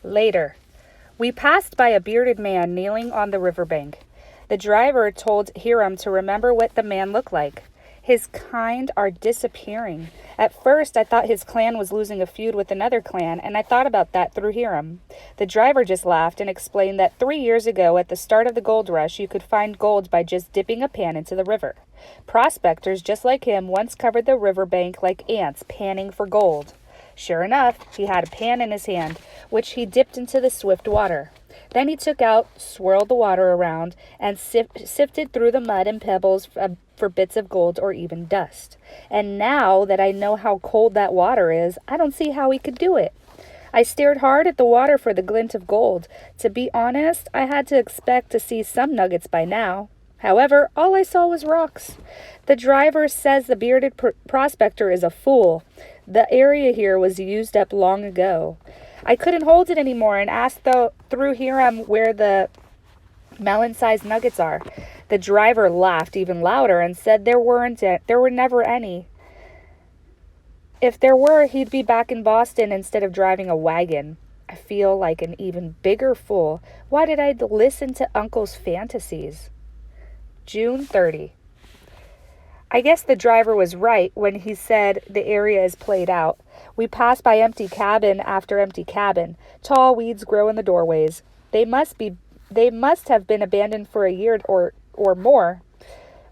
Later, we passed by a bearded man kneeling on the riverbank. The driver told Hiram to remember what the man looked like. His kind are disappearing. At first, I thought his clan was losing a feud with another clan, and I thought about that through Hiram. The driver just laughed and explained that 3 years ago, at the start of the gold rush, you could find gold by just dipping a pan into the river. Prospectors just like him once covered the riverbank like ants panning for gold. Sure enough, he had a pan in his hand, which he dipped into the swift water. Then he took out, swirled the water around, and sifted through the mud and pebbles for bits of gold or even dust. And now that I know how cold that water is, I don't see how he could do it. I stared hard at the water for the glint of gold. To be honest, I had to expect to see some nuggets by now. However, all I saw was rocks. The driver says the bearded prospector is a fool. The area here was used up long ago. I couldn't hold it anymore and asked through Hiram where the melon-sized nuggets are. The driver laughed even louder and said there were never any. If there were, he'd be back in Boston instead of driving a wagon. I feel like an even bigger fool. Why did I listen to Uncle's fantasies? June 30. I guess the driver was right when he said the area is played out. We pass by empty cabin after empty cabin. Tall weeds grow in the doorways. They must have been abandoned for a year or more.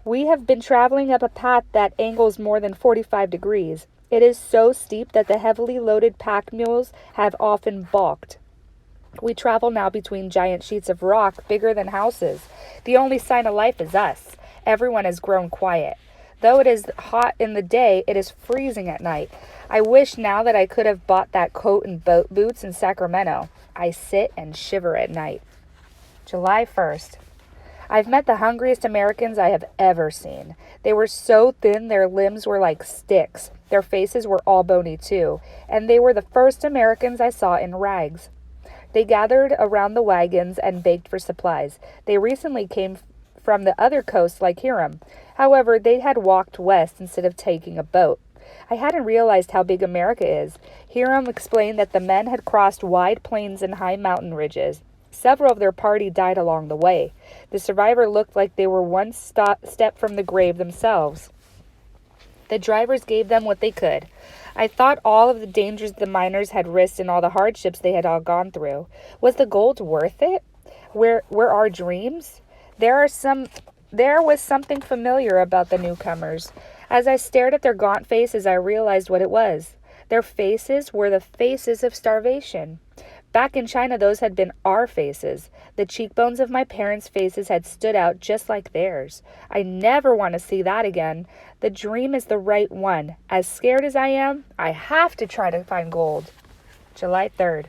We have been traveling up a path that angles more than 45 degrees. It is so steep that the heavily loaded pack mules have often balked. We travel now between giant sheets of rock bigger than houses. The only sign of life is us. Everyone has grown quiet. Though it is hot in the day, it is freezing at night. I wish now that I could have bought that coat and boots in Sacramento. I sit and shiver at night. July 1st. I've met the hungriest Americans I have ever seen. They were so thin their limbs were like sticks. Their faces were all bony too, and they were the first Americans I saw in rags. They gathered around the wagons and begged for supplies. They recently came from the other coast like Hiram. However, they had walked west instead of taking a boat. I hadn't realized how big America is. Hiram explained that the men had crossed wide plains and high mountain ridges. Several of their party died along the way. The survivor looked like they were one step from the grave themselves. The drivers gave them what they could. I thought all of the dangers the miners had risked and all the hardships they had all gone through. Was the gold worth it? Where were our dreams? There was something familiar about the newcomers. As I stared at their gaunt faces, I realized what it was. Their faces were the faces of starvation. Back in China, those had been our faces. The cheekbones of my parents' faces had stood out just like theirs. I never want to see that again. The dream is the right one. As scared as I am, I have to try to find gold. July 3rd.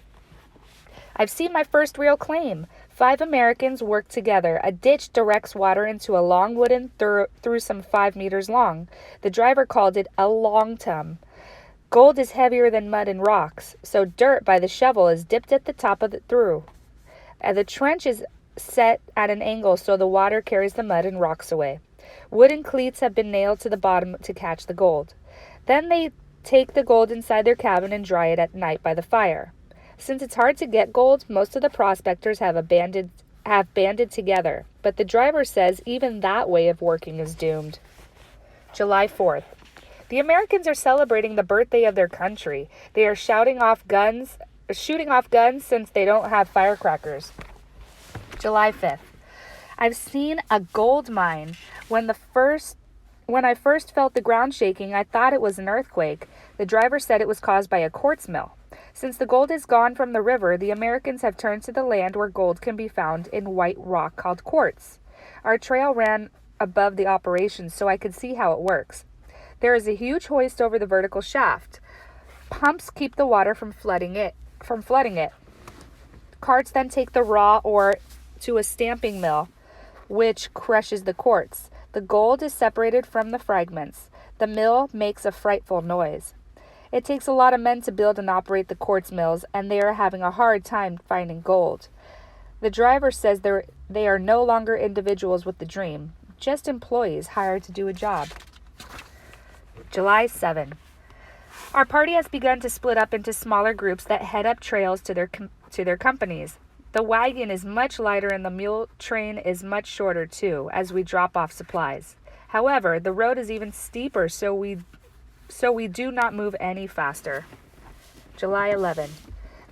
I've seen my first real claim. 5 Americans work together. A ditch directs water into a long wooden through some 5 meters long. The driver called it a long tum. Gold is heavier than mud and rocks, so dirt by the shovel is dipped at the top of the through. The trench is set at an angle so the water carries the mud and rocks away. Wooden cleats have been nailed to the bottom to catch the gold. Then they take the gold inside their cabin and dry it at night by the fire. Since it's hard to get gold, most of the prospectors have banded together, but the driver says even that way of working is doomed. July 4th. The Americans are celebrating the birthday of their country. They are shooting off guns since they don't have firecrackers. July 5th. I've seen a gold mine. When I first felt the ground shaking, I thought it was an earthquake. The driver said it was caused by a quartz mill. Since the gold is gone from the river, the Americans have turned to the land where gold can be found in white rock called quartz. Our trail ran above the operation, so I could see how it works. There is a huge hoist over the vertical shaft. Pumps keep the water from flooding it. Carts then take the raw ore to a stamping mill, which crushes the quartz. The gold is separated from the fragments. The mill makes a frightful noise. It takes a lot of men to build and operate the quartz mills, and they are having a hard time finding gold. The driver says they are no longer individuals with the dream, just employees hired to do a job. July 7. Our party has begun to split up into smaller groups that head up trails to their companies. The wagon is much lighter and the mule train is much shorter too, as we drop off supplies. However, the road is even steeper, so we do not move any faster. July 11.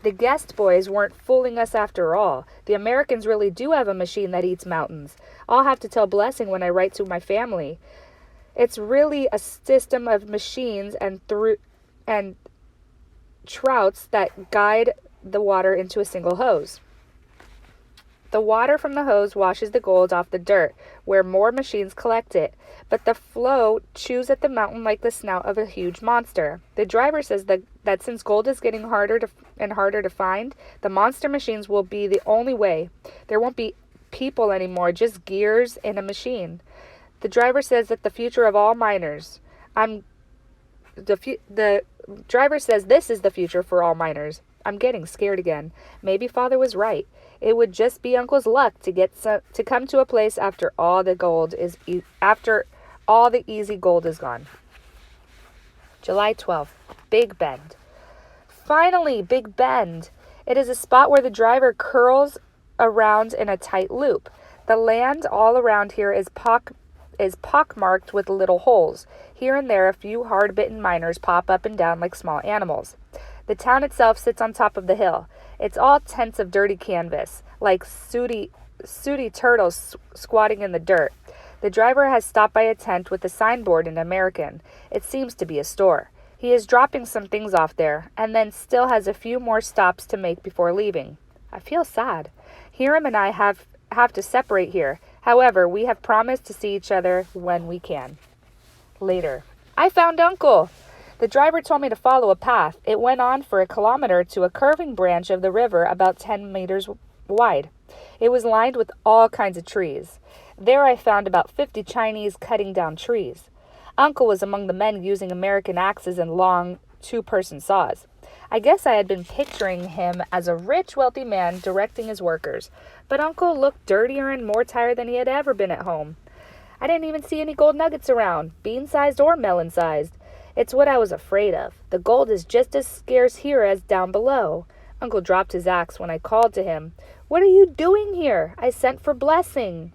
The guest boys weren't fooling us after all. The Americans really do have a machine that eats mountains. I'll have to tell Blessing when I write to my family. It's really a system of machines and trouts that guide the water into a single hose. The water from the hose washes the gold off the dirt, where more machines collect it, but the flow chews at the mountain like the snout of a huge monster. The driver says that since gold is getting harder to find, the monster machines will be the only way. There won't be people anymore, just gears in a machine. The driver says that the future of all miners. The driver says this is the future for all miners. I'm getting scared again. Maybe Father was right. It would just be Uncle's luck to come to a place after all the easy gold is gone. July 12th. Big Bend. Finally, Big Bend. It is a spot where the driver curls around in a tight loop. The land all around here is pockmarked with little holes. Here and there, a few hard-bitten miners pop up and down like small animals. The town itself sits on top of the hill. It's all tents of dirty canvas, like sooty turtles squatting in the dirt. The driver has stopped by a tent with a signboard in American. It seems to be a store. He is dropping some things off there, and then still has a few more stops to make before leaving. I feel sad. Hiram and I have to separate here. However, we have promised to see each other when we can. Later. I found Uncle! The driver told me to follow a path. It went on for a kilometer to a curving branch of the river about 10 meters wide. It was lined with all kinds of trees. There I found about 50 Chinese cutting down trees. Uncle was among the men using American axes and long two-person saws. I guess I had been picturing him as a rich, wealthy man directing his workers, but Uncle looked dirtier and more tired than he had ever been at home. I didn't even see any gold nuggets around, bean-sized or melon-sized. It's what I was afraid of. The gold is just as scarce here as down below. Uncle dropped his axe when I called to him. What are you doing here? I sent for Blessing.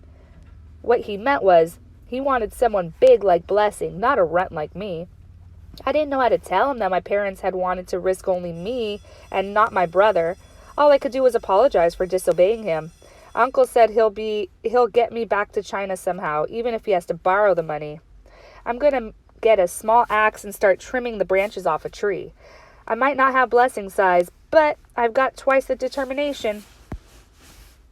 What he meant was, he wanted someone big like Blessing, not a runt like me. I didn't know how to tell him that my parents had wanted to risk only me and not my brother. All I could do was apologize for disobeying him. Uncle said he'll get me back to China somehow, even if he has to borrow the money. I'm going to get a small axe and start trimming the branches off a tree. I might not have Blessing size, but I've got twice the determination.